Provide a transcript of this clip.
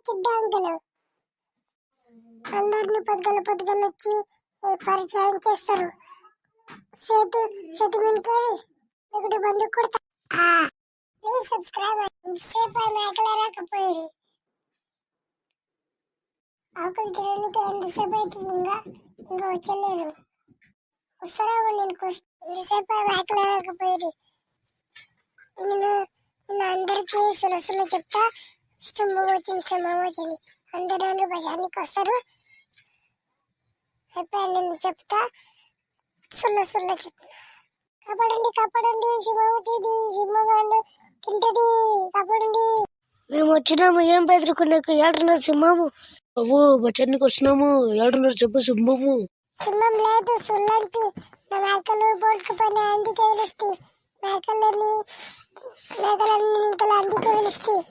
చిడ్డా uncle అందరిని పొద్దుగల వచ్చి పరిచయం చేస్తారు. సేతు సేతు మిన్కేది ఒకటి బందు కొడతా. Please subscribe. సేపు మేకలేరాకపోయి ఆకులు తినడానికి ఎంతసేపు అవుతుంది? ఇంకా వచ్చలేదు. వస్తారా నేను ఎంతసేపు మేకలేరాకపోయి నేను అందరికీ సులసులు చెప్తా. సింహం వచ్చింది అందరూ భజానికి వస్తారు. నేను చెప్తా సుల్ల చెప్పిన కాపాడండి సింహగాండు తింటది కాపాడండి. మేము వచ్చినాము, ఏం బెదిరుకున్నాక ఏడున్నారు సింహము? అవ్వో బచానికి వచ్చినాము, ఏడున్నారు చెప్పు సింహము. సింహం లేదు సుల్లంటి మేకలు బోల్కపోయినా అందుకే పిలుస్తాయి. మేకలన్నీ అందుకే పిలుస్తాయి.